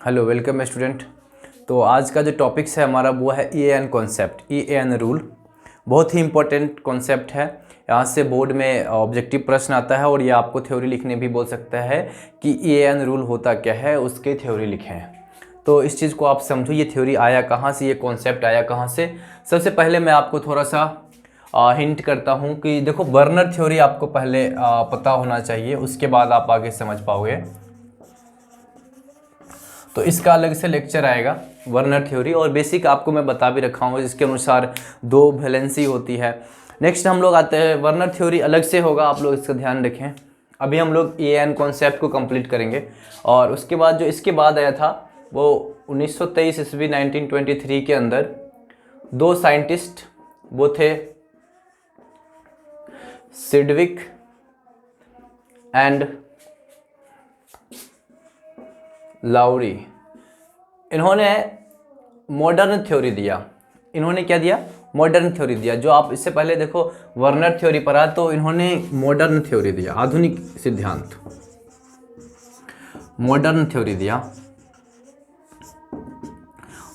Hello welcome student. तो आज का जो टॉपिक्स है हमारा वो है EAN कॉन्सेप्ट, EAN रूल। बहुत ही इंपॉर्टेंट कॉन्सेप्ट है। यहाँ से बोर्ड में ऑब्जेक्टिव प्रश्न आता है और ये आपको थ्योरी लिखने भी बोल सकता है कि EAN रूल होता क्या है, उसके थ्योरी लिखें। तो इस चीज़ को आप समझो, ये थ्योरी आया कहाँ से, ये कॉन्सेप्ट आया कहाँ से। सबसे पहले मैं आपको थोड़ा सा हिंट करता हूँ कि देखो, वर्नर थ्योरी आपको पहले पता होना चाहिए, उसके बाद आप आगे समझ पाओगे। तो इसका अलग से लेक्चर आएगा वर्नर थ्योरी, और बेसिक आपको मैं बता भी रखा हूँ, जिसके अनुसार दो वैलेंसी होती है। नेक्स्ट हम लोग आते हैं, वर्नर थ्योरी अलग से होगा, आप लोग इसका ध्यान रखें। अभी हम लोग EAN कॉन्सेप्ट को कंप्लीट करेंगे, और उसके बाद जो इसके बाद आया था वो 1923 ईस्वी 1923 के अंदर दो साइंटिस्ट, वो थे सिडविक एंड लाउरी। इन्होंने मॉडर्न थ्योरी दिया। इन्होंने क्या दिया? मॉडर्न थ्योरी दिया। जो आप इससे पहले देखो वर्नर थ्योरी पढ़ा, तो इन्होंने मॉडर्न थ्योरी दिया, आधुनिक सिद्धांत, मॉडर्न थ्योरी दिया।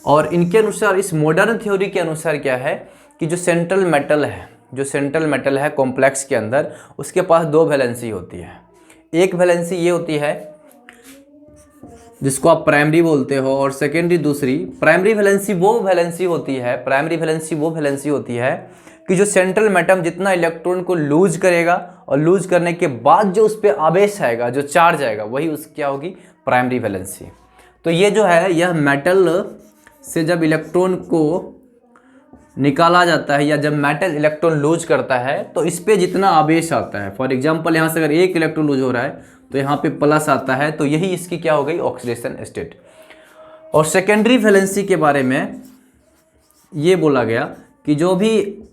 और इनके अनुसार, इस मॉडर्न थ्योरी के अनुसार क्या है कि जो सेंट्रल मेटल है कॉम्प्लेक्स के अंदर, उसके पास दो वैलेंसी होती है। एक वैलेंसी ये होती है जिसको आप प्राइमरी बोलते हो, और सेकेंडरी दूसरी। प्राइमरी वैलेंसी वो वैलेंसी होती है कि जो सेंट्रल मेटम जितना इलेक्ट्रॉन को लूज करेगा, और लूज करने के बाद जो उस पर आवेश आएगा, जो चार्ज आएगा, वही उस क्या होगी? Primary valency. तो ये जो है, यह मेटल से जब इलेक्ट्रॉन को निकाला जाता है, या जब मेटल इलेक्ट्रॉन लूज करता है, तो इस पे जितना आवेश आता है, फॉर एग्जांपल यहाँ से अगर एक इलेक्ट्रॉन लूज हो रहा है तो यहाँ पे प्लस आता है, तो यही इसकी क्या हो गई? Oxidation state. और सेकेंडरी वैलेंसी के बारे में ये बोला गया कि जो भी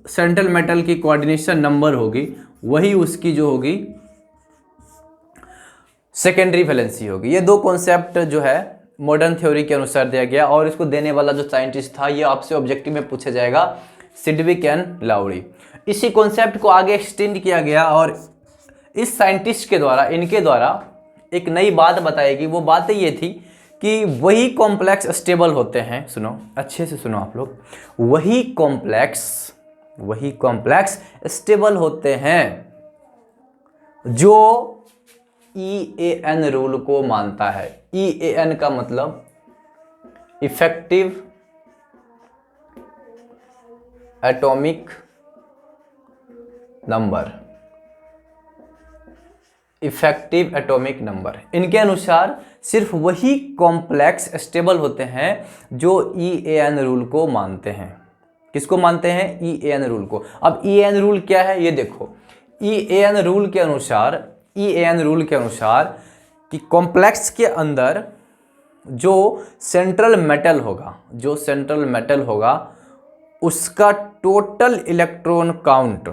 सेंट्रल मेटल की कोऑर्डिनेशन नंबर होगी, वही उसकी जो होगी सेकेंडरी वैलेंसी होगी। ये दो कॉन्सेप्ट जो है मॉडर्न थ्योरी के अनुसार दिया गया, और इसको देने वाला जो साइंटिस्ट था, ये आपसे ऑब्जेक्टिव में पूछा जाएगा, सिडविक एंड लाउरी। इसी कॉन्सेप्ट को आगे एक्सटेंड किया गया, और इस साइंटिस्ट के द्वारा, इनके द्वारा एक नई बात बताई गई। वो बात ये थी कि वही कॉम्प्लेक्स स्टेबल होते हैं। सुनो, अच्छे से सुनो आप लोग। वही कॉम्प्लेक्स स्टेबल होते हैं जो EAN रूल को मानता है। EAN का मतलब effective atomic number, effective atomic number. इनके अनुसार सिर्फ वही कॉम्प्लेक्स स्टेबल होते हैं जो EAN रूल को मानते हैं। किसको मानते हैं? EAN रूल को। अब EAN रूल क्या है ये देखो। EAN रूल के अनुसार कि कॉम्प्लेक्स के अंदर जो सेंट्रल मेटल होगा, उसका टोटल इलेक्ट्रॉन काउंट,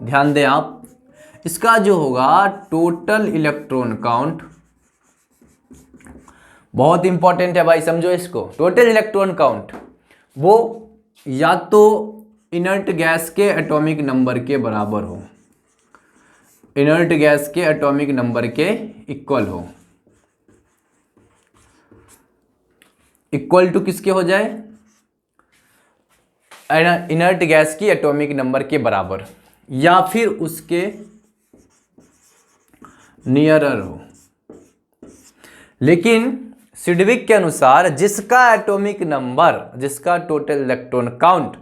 ध्यान दें आप, इसका जो होगा टोटल इलेक्ट्रॉन काउंट, बहुत इंपॉर्टेंट है भाई, समझो इसको। टोटल इलेक्ट्रॉन काउंट वो या तो इनर्ट गैस के एटॉमिक नंबर के बराबर हो, इनर्ट गैस के एटॉमिक नंबर के इक्वल हो। इक्वल टू किसके हो जाए? इनर्ट गैस की एटॉमिक नंबर के बराबर, या फिर उसके नियरर हो। लेकिन सिडविक के अनुसार जिसका total electron count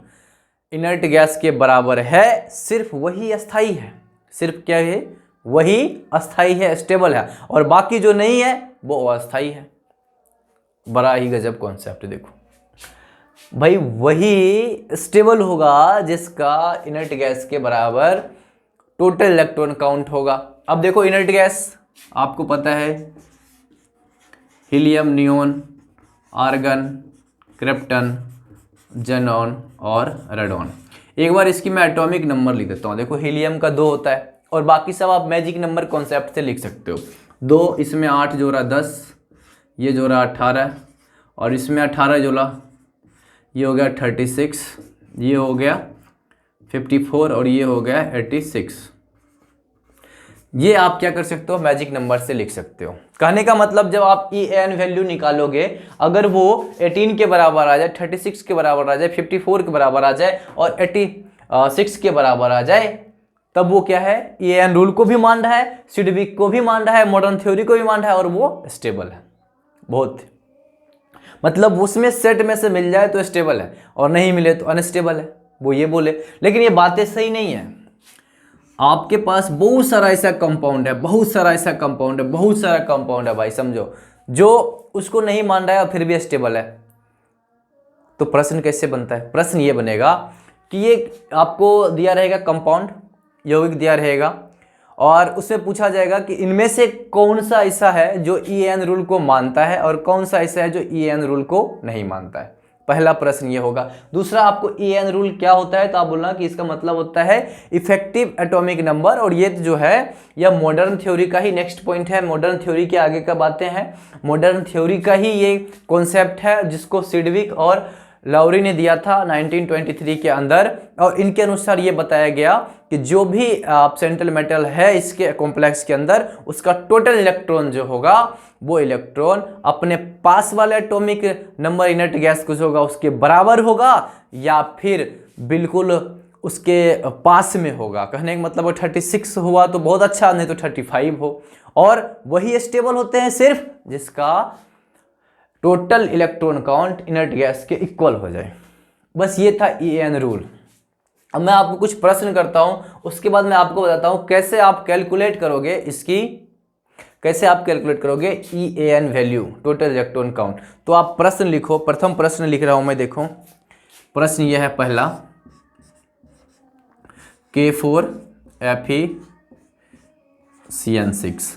inert gas के बराबर है, सिर्फ वही अस्थाई है। सिर्फ क्या है? वही अस्थाई है, स्टेबल है, और बाकी जो नहीं है वो अस्थाई है। बड़ा ही गजब कॉन्सेप्ट। देखो भाई, वही स्टेबल होगा जिसका इनर्ट गैस के बराबर टोटल इलेक्ट्रॉन काउंट होगा। अब देखो, इनर्ट गैस आपको पता है, helium, neon, argon, krypton, xenon और रेडॉन। एक बार इसकी मैं एटॉमिक नंबर लिख देता हूँ। देखो, हीलियम का 2 होता है, और बाकी सब आप मैजिक नंबर कॉन्सेप्ट से लिख सकते हो। 2, इसमें 8 जोड़ा 10, ये जोड़ा 18, और इसमें 18 जोड़ा, ये हो गया 36, ये हो गया 54, और ये हो गया 86। ये आप क्या कर सकते हो, मैजिक नंबर से लिख सकते हो। कहने का मतलब जब आप EAN वैल्यू निकालोगे, अगर वो 18 के बराबर आ जाए, 36 के बराबर आ जाए, 54 के बराबर आ जाए और 86 के बराबर आ जाए, तब वो क्या है, EAN रूल को भी मान रहा है, सिडविक को भी मान रहा है, मॉडर्न थ्योरी को भी मान रहा है, और वो स्टेबल है। बहुत मतलब उसमें सेट में से मिल जाए तो स्टेबल है और नहीं मिले तो अनस्टेबल है, वो ये बोले। लेकिन ये बातें सही नहीं है। आपके पास बहुत सारा ऐसा कंपाउंड है, बहुत सारा ऐसा कंपाउंड है, बहुत सारा कंपाउंड है भाई, समझो, जो उसको नहीं मान रहा है और फिर भी स्टेबल है। तो प्रश्न कैसे बनता है? प्रश्न ये बनेगा कि ये आपको दिया रहेगा कंपाउंड, यौगिक दिया रहेगा, और उसमें पूछा जाएगा कि इनमें से कौन सा ऐसा है जो EAN रूल को मानता है और कौन सा ऐसा है जो EAN रूल को नहीं मानता है। पहला प्रश्न ये होगा। दूसरा, आपको EAN रूल क्या होता है तो आप बोलना कि इसका मतलब होता है इफेक्टिव एटॉमिक नंबर, और ये जो है यह मॉडर्न थ्योरी का ही नेक्स्ट पॉइंट है। मॉडर्न थ्योरी के आगे का बातें हैं, मॉडर्न थ्योरी का ही ये कॉन्सेप्ट है जिसको सिडविक और लाउरी ने दिया था 1923 के अंदर। और इनके अनुसार ये बताया गया कि जो भी सेंट्रल मेटल है इसके कॉम्प्लेक्स के अंदर, उसका टोटल इलेक्ट्रॉन जो होगा वो इलेक्ट्रॉन अपने पास वाले एटॉमिक नंबर इनर्ट गैस कुछ होगा उसके बराबर होगा, या फिर बिल्कुल उसके पास में होगा। कहने का मतलब वो 36 हुआ तो बहुत अच्छा, नहीं तो 35 हो। और वही स्टेबल होते हैं सिर्फ जिसका total electron count inert gas के इक्वल हो जाए। बस ये था EAN रूल। अब मैं आपको कुछ प्रश्न करता हूं, उसके बाद मैं आपको बताता हूं कैसे आप कैलकुलेट करोगे इसकी, कैसे आप कैलकुलेट करोगे EAN value, total electron count. तो आप प्रश्न लिखो, प्रथम प्रश्न लिख रहा हूं मैं, देखो प्रश्न यह है पहला, K4Fe(CN6).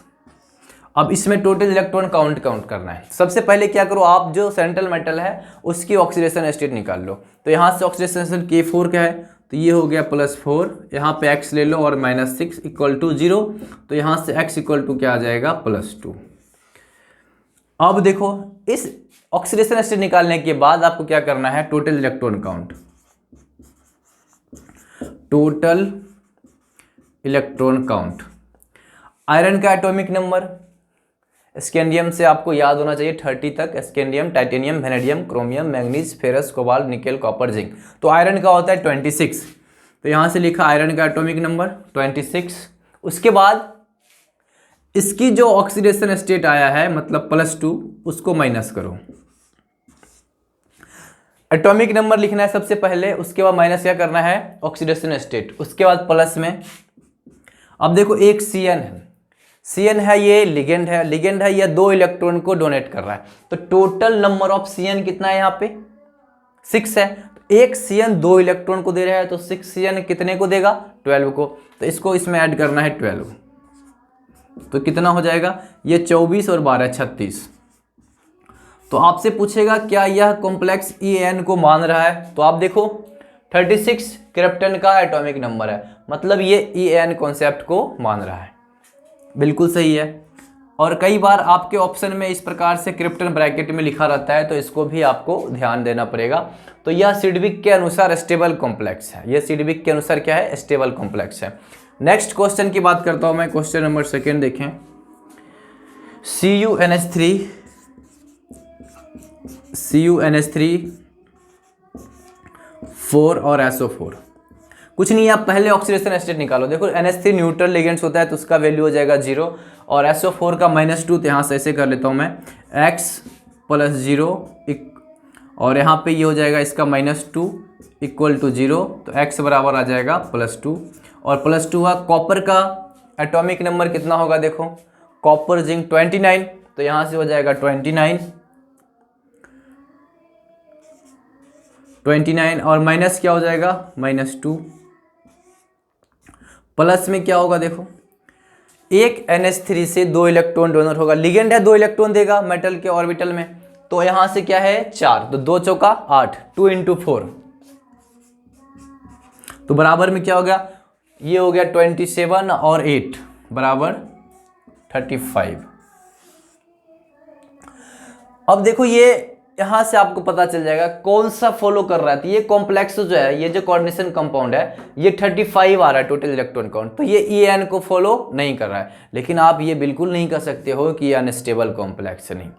अब इसमें टोटल इलेक्ट्रॉन काउंट करना है। सबसे पहले क्या करो, आप जो सेंट्रल मेटल है उसकी ऑक्सीडेशन स्टेट निकाल लो। तो यहाँ से ऑक्सीडेशन स्टेट K4 का है तो ये हो गया +4, यहाँ पे x ले लो और -6 = 0, तो यहाँ से x = क्या आ जाएगा, +2। अब देखो इस ऑक्सीडेशन स्टेट निकालने के बाद आपको क्या करना है, total electron count, total electron count. Iron का एटॉमिक नंबर, स्कैंडियम से आपको याद होना चाहिए 30 तक, scandium, titanium, vanadium, chromium, manganese, ferrous, cobalt, nickel, copper, zinc. तो आयरन का होता है 26, तो यहाँ से लिखा आयरन का एटॉमिक नंबर 26। उसके बाद इसकी जो ऑक्सीडेशन स्टेट आया है मतलब +2, उसको माइनस करो। एटॉमिक नंबर लिखना है सबसे पहले, उसके बाद माइनस क्या करना है, ऑक्सीडेशन स्टेट, उसके बाद प्लस में। अब देखो एक CN है, CN है ये लिगेंड है, लिगेंड है, ये 2 इलेक्ट्रॉन को डोनेट कर रहा है। तो टोटल नंबर ऑफ CN कितना है, यहाँ पे 6 है। तो एक CN 2 इलेक्ट्रॉन को दे रहा है, तो 6 CN कितने को देगा, 12 को। तो इसको इसमें ऐड करना है 12, तो कितना हो जाएगा, ये 24 और 12 36। तो आपसे पूछेगा क्या यह कॉम्प्लेक्स EAN को मान रहा है, तो आप देखो 36 क्रिप्टन का एटॉमिक नंबर है, मतलब ये EAN कॉन्सेप्ट को मान रहा है, बिल्कुल सही है। और कई बार आपके ऑप्शन में इस प्रकार से क्रिप्टन ब्रैकेट में लिखा रहता है, तो इसको भी आपको ध्यान देना पड़ेगा। तो यह सिडविक के अनुसार स्टेबल कॉम्प्लेक्स है, यह सिडविक के अनुसार क्या है, स्टेबल कॉम्प्लेक्स है। नेक्स्ट क्वेश्चन की बात करता हूं मैं, क्वेश्चन नंबर 2 देखें। CuNH3 4 और SO4, कुछ नहीं, आप पहले ऑक्सीडेशन स्टेट निकालो। देखो NH3 न्यूट्रल लिगेंड्स होता है तो उसका वैल्यू हो जाएगा 0, और SO4 का -2, तो यहाँ से ऐसे कर लेता हूँ मैं, x + 0, और यहाँ पे ये हो जाएगा इसका -2 = 0, तो x बराबर आ जाएगा +2, और +2 हुआ। कॉपर का एटॉमिक नंबर कितना होगा, देखो कॉपर जिंक 29, तो यहाँ से हो जाएगा 29 और माइनस क्या हो जाएगा, -2, प्लस में क्या होगा, देखो एक NH3 से 2 इलेक्ट्रॉन डोनर होगा, लिगेंड है 2 इलेक्ट्रॉन देगा मेटल के ऑर्बिटल में, तो यहां से क्या है 4, तो 2 चौका 8, 2 × 4, तो बराबर में क्या हो गया, ये हो गया 27 और 8 बराबर 35। अब देखो ये यहाँ से आपको पता चल जाएगा कौन सा फॉलो कर रहा है। तो ये कॉम्प्लेक्स जो है, ये जो कोऑर्डिनेशन कंपाउंड है, ये 35 आ रहा है टोटल इलेक्ट्रॉन काउंट, तो ये EN को फॉलो नहीं कर रहा है। लेकिन आप ये बिल्कुल नहीं कर सकते हो कि ये अनस्टेबल कॉम्प्लेक्स नहीं।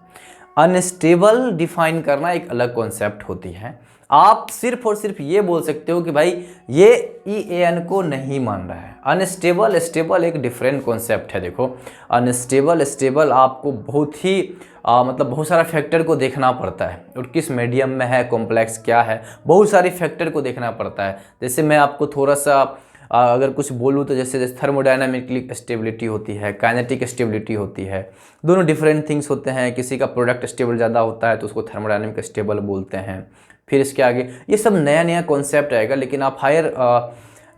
अनस्टेबल डिफाइन करना एक अलग कॉन्सेप्ट होती है। आप सिर्फ और सिर्फ ये बोल सकते हो कि भाई ये EN को नहीं मान रहा है। अनस्टेबल स्टेबल एक डिफरेंट कॉन्सेप्ट है। देखो अनस्टेबल स्टेबल आपको बहुत ही मतलब बहुत सारा फैक्टर को देखना पड़ता है, और किस मीडियम में है, कॉम्प्लेक्स क्या है, बहुत सारे फैक्टर को देखना पड़ता है। जैसे मैं आपको थोड़ा सा अगर कुछ बोलूँ तो जैसे थर्मोडायनामिकली स्टेबिलिटी होती है, काइनेटिक स्टेबिलिटी होती है, दोनों डिफरेंट थिंग्स होते हैं। किसी का प्रोडक्ट स्टेबल ज़्यादा होता है तो उसको थर्मोडायनामिक स्टेबल बोलते हैं। फिर इसके आगे ये सब नया नया कॉन्सेप्ट आएगा। लेकिन आप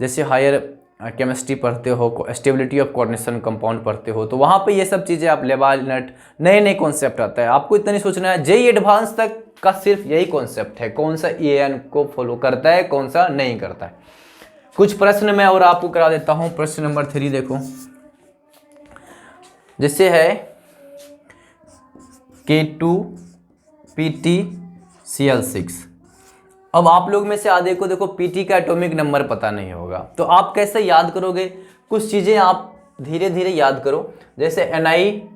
जैसे हायर केमिस्ट्री पढ़ते हो, स्टेबिलिटी ऑफ कोऑर्डिनेशन कंपाउंड पढ़ते हो, तो वहाँ पे ये सब चीज़ें आप लेबालिनट नए नए कॉन्सेप्ट आता है। आपको इतना नहीं सोचना है, जेईई एडवांस तक का सिर्फ यही कॉन्सेप्ट है, कौन सा EN को फॉलो करता है, कौन सा नहीं करता है। कुछ प्रश्न मैं और आपको करा देता हूँ। प्रश्न नंबर 3 देखो, जैसे है K2PtCl6। अब आप लोग में से आधे को देखो Pt का एटॉमिक नंबर पता नहीं होगा, तो आप कैसे याद करोगे? कुछ चीज़ें आप धीरे धीरे याद करो, जैसे NiPdPt,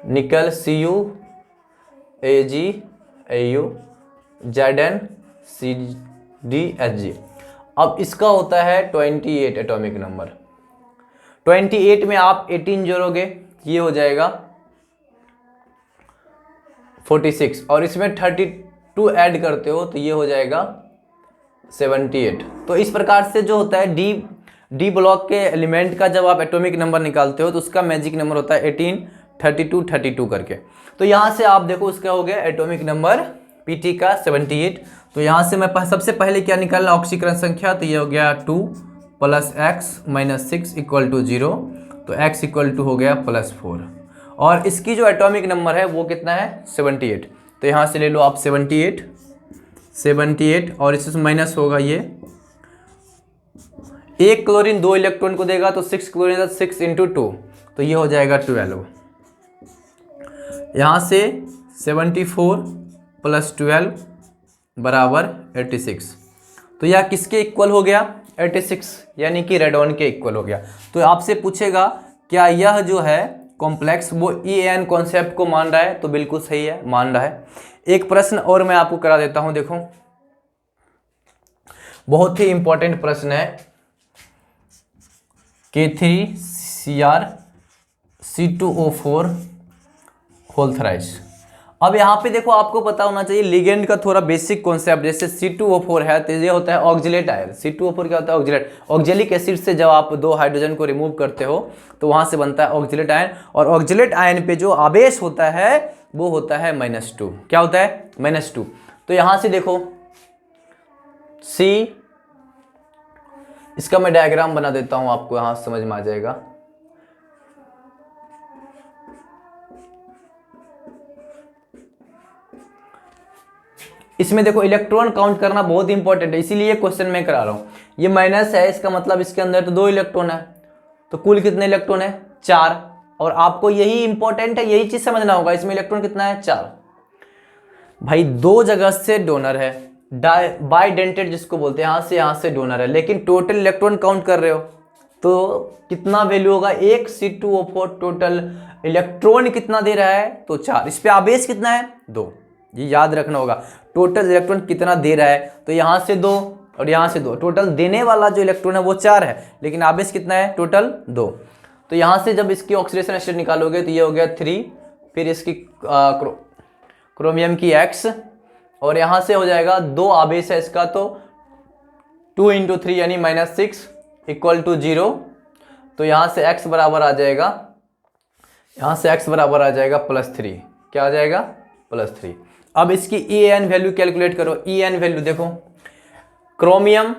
निकल Cu AgAu, ZnCdHg। अब इसका होता है 28 एटॉमिक नंबर। 28 में आप 18 जोड़ोगे, ये हो जाएगा 46, और इसमें 32 ऐड करते हो तो ये हो जाएगा 78। तो इस प्रकार से जो होता है डी ब्लॉक के एलिमेंट का जब आप एटॉमिक नंबर निकालते हो तो उसका मैजिक नंबर होता है 18, 32, 32 करके। तो यहाँ से आप देखो उसका हो गया एटॉमिक नंबर Pt का 78। तो यहाँ से मैं सबसे पहले क्या निकालना, ऑक्सीकरण संख्या, तो ये हो गया 2 + x - 6 = 0, तो x = हो गया +4। और इसकी जो एटॉमिक नंबर है वो कितना है, 78। तो यहाँ से ले लो आप 78, और इसमें माइनस होगा ये, एक क्लोरीन 2 इलेक्ट्रॉन को देगा, तो 6 क्लोरीन 6 × 2, तो ये हो जाएगा 12। यहाँ से 74 + 12 = 86। तो यह किसके इक्वल हो गया, 86, यानी कि रेडॉन के इक्वल हो गया। तो आपसे पूछेगा क्या यह जो है कॉम्प्लेक्स वो EN कॉन्सेप्ट को मान रहा है, तो बिल्कुल सही है, मान रहा है। एक प्रश्न और मैं आपको करा देता हूं, देखो बहुत ही इंपॉर्टेंट प्रश्न है। K3Cr(C2O4) whole thrice. अब यहाँ पे देखो आपको पता होना चाहिए लिगेंड का थोड़ा बेसिक कॉन्सेप्ट। जैसे C2O4 है तो ये होता है ऑक्जिलेट आयन। C2O4 क्या होता है, ऑक्जिलेट। ऑक्जेलिक एसिड से जब आप 2 हाइड्रोजन को रिमूव करते हो तो वहां से बनता है ऑक्जिलेट आयन, और ऑक्जिलेट आयन पे जो आवेश होता है वो होता है -2। क्या होता है, -2। तो यहां से देखो C, इसका मैं डायग्राम बना देता हूं, आपको यहां समझ में आ जाएगा। इसमें देखो इलेक्ट्रॉन काउंट करना बहुत इंपॉर्टेंट है, इसीलिए क्वेश्चन मैं करा रहा हूं। ये माइनस है, इसका मतलब इसके अंदर तो 2 इलेक्ट्रॉन है, तो कुल कितने इलेक्ट्रॉन है, 4। और आपको यही इंपॉर्टेंट है, यही चीज समझना होगा, इसमें इलेक्ट्रॉन कितना है, 4। भाई 2 जगह से डोनर है, बाइडेंटेड जिसको बोलते हैं, यहां से डोनर है, लेकिन टोटल इलेक्ट्रॉन काउंट कर रहे हो तो कितना वैल्यू होगा, एक C2O4 टोटल इलेक्ट्रॉन कितना दे रहा है, तो 4। इस पे आवेश कितना है, 2। ये याद रखना होगा, टोटल इलेक्ट्रॉन कितना दे रहा है, तो यहाँ से 2 और यहाँ से 2, टोटल देने वाला जो इलेक्ट्रॉन है वो 4 है, लेकिन आवेश कितना है, टोटल 2। तो यहाँ से जब इसकी ऑक्सीडेशन स्टेट निकालोगे तो ये हो गया 3, फिर इसकी क्रोमियम की X, और यहाँ से हो जाएगा 2 आवेश है इसका, तो 2 × 3 यानी -6 = 0। तो यहाँ से X बराबर आ जाएगा, यहाँ से X बराबर आ जाएगा +3। क्या आ जाएगा, +3। अब इसकी EN वैल्यू कैलकुलेट करो। EN वैल्यू देखो, क्रोमियम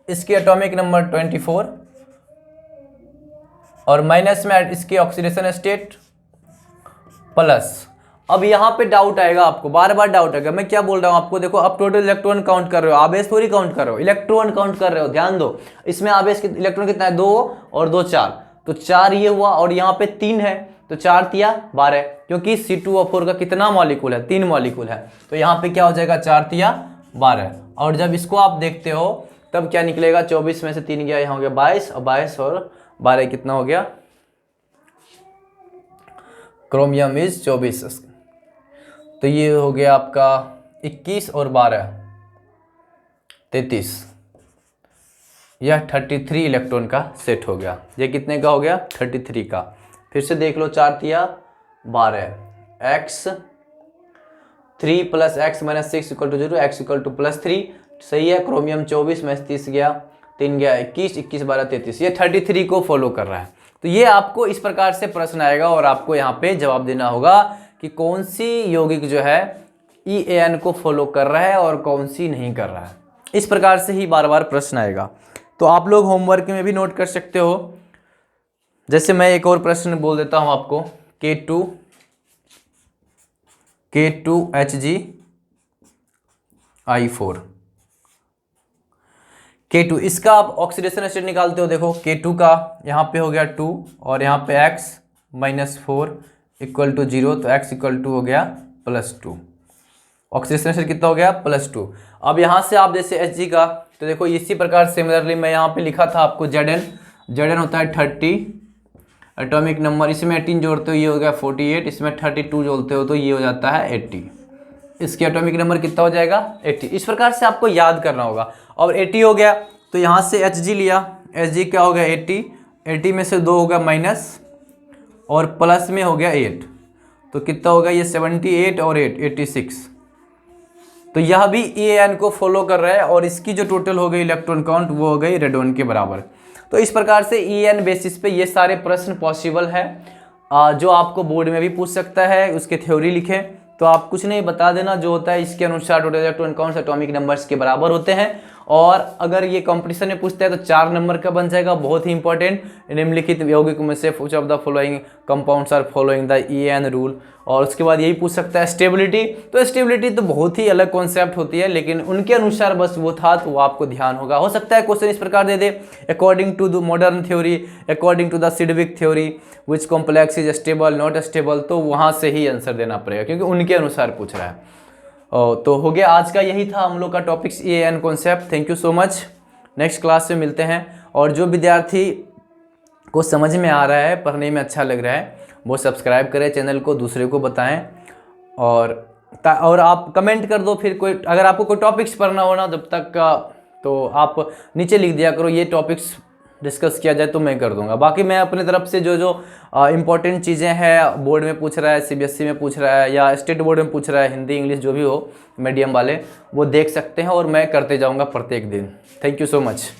इसकी एटॉमिक नंबर 24, और माइनस में इसकी ऑक्सीडेशन स्टेट प्लस। अब यहाँ पे डाउट आएगा आपको, बार बार डाउट आएगा, मैं क्या बोल रहा हूँ आपको, देखो अब टोटल इलेक्ट्रॉन काउंट कर रहे हो, आवेश थोड़ी काउंट कर रहे हो, इलेक्ट्रॉन काउंट कर रहे हो, ध्यान दो। इसमें आवेश इलेक्ट्रॉन कितना है, 2 और 2 4, तो 4 ये हुआ, और यहाँ पे 3 है, तो 4 तिया 12, क्योंकि C2O4 का कितना मॉलिक्यूल है, 3 मॉलिक्यूल है, तो यहाँ पे क्या हो जाएगा 4 तिया 12। और जब इसको आप देखते हो तब क्या निकलेगा, 24 में से 3 गया, यहाँ हो गया 22, और 22 और 12 कितना हो गया, क्रोमियम इज 24, तो ये हो गया आपका 21 और 12 33, यह 33 इलेक्ट्रॉन का सेट हो गया। ये कितने का हो गया, 33 का। फिर से देख लो, 4 तिया 12, x 3 plus x minus 6 equal to 0, x equal to +3, सही है। क्रोमियम 24 में 30 गया, 3 गया 21, 21 12 33, ये 33 को फॉलो कर रहा है। तो ये आपको इस प्रकार से प्रश्न आएगा और आपको यहाँ पे जवाब देना होगा कि कौन सी यौगिक जो है EAN को फॉलो कर रहा है और कौन सी नहीं कर रहा है। इस प्रकार से ही बार बार प्रश्न आएगा। तो आप लोग होमवर्क में भी नोट कर सकते हो। जैसे मैं एक और प्रश्न बोल देता हूं आपको, K2HgI4, K2, इसका आप ऑक्सीडेशन स्टेट निकालते हो। देखो K2 का यहाँ पे हो गया 2 और यहाँ पे x -4 इक्वल टू 0, तो x इक्वल टू हो गया +2। ऑक्सीडेशन स्टेट कितना हो गया, +2। अब यहाँ से आप जैसे Hg का, तो देखो इसी प्रकार सिमिलरली मैं यहाँ पे लिखा था आपको Zn होता है 30 एटॉमिक नंबर, इसमें 18 जोड़ते हो ये हो गया 48, इसमें 32 जोड़ते हो तो ये हो जाता है 80। इसके एटॉमिक नंबर कितना हो जाएगा, 80। इस प्रकार से आपको याद करना होगा। और 80 हो गया तो यहाँ से Hg लिया, Hg क्या हो गया 80, 80 में से 2 हो गया माइनस और प्लस में हो गया 8, तो कितना होगा ये 78 और 8 86। तो यह भी EAN को फॉलो कर रहा है और इसकी जो टोटल हो गई इलेक्ट्रॉन काउंट वो हो गई रेडॉन के बराबर। तो इस प्रकार से EAN बेसिस पे ये सारे प्रश्न पॉसिबल है जो आपको बोर्ड में भी पूछ सकता है। उसके थ्योरी लिखें तो आप कुछ नहीं बता देना, जो होता है इसके अनुसार total electron count atomic numbers के बराबर होते हैं। और अगर ये कंपटीशन में पूछता है तो 4 नंबर का बन जाएगा, बहुत ही इंपॉर्टेंट। निम्नलिखित यौगिकों में से which of the following compounds are following the EAN rule. और उसके बाद यही पूछ सकता है स्टेबिलिटी। तो स्टेबिलिटी तो बहुत ही अलग कॉन्सेप्ट होती है, लेकिन उनके अनुसार बस वो था तो वो आपको ध्यान होगा। हो सकता है क्वेश्चन इस प्रकार दे दे, according to the modern theory, according to the Sidgwick theory which complex is stable not stable, तो वहाँ से ही आंसर देना पड़ेगा क्योंकि उनके अनुसार पूछ रहा है। तो हो गया, आज का यही था हम लोग का topics EAN concept. Thank you so much. Next class में मिलते हैं। और जो विद्यार्थी को समझ में आ रहा है, पढ़ने में अच्छा लग रहा है, वो सब्सक्राइब करें चैनल को, दूसरे को बताएं। और आप कमेंट कर दो फिर कोई, अगर आपको कोई टॉपिक्स पढ़ना हो ना जब तक का, तो आप नीचे लिख दिया करो ये टॉपिक्स डिस्कस किया जाए तो मैं कर दूंगा। बाकी मैं अपने तरफ से जो इंपॉर्टेंट चीज़ें हैं, बोर्ड में पूछ रहा है, CBSE में पूछ रहा है या स्टेट बोर्ड में पूछ रहा है, हिंदी इंग्लिश जो भी हो मीडियम वाले, वो देख सकते हैं और मैं करते जाऊंगा प्रत्येक दिन। Thank you so much.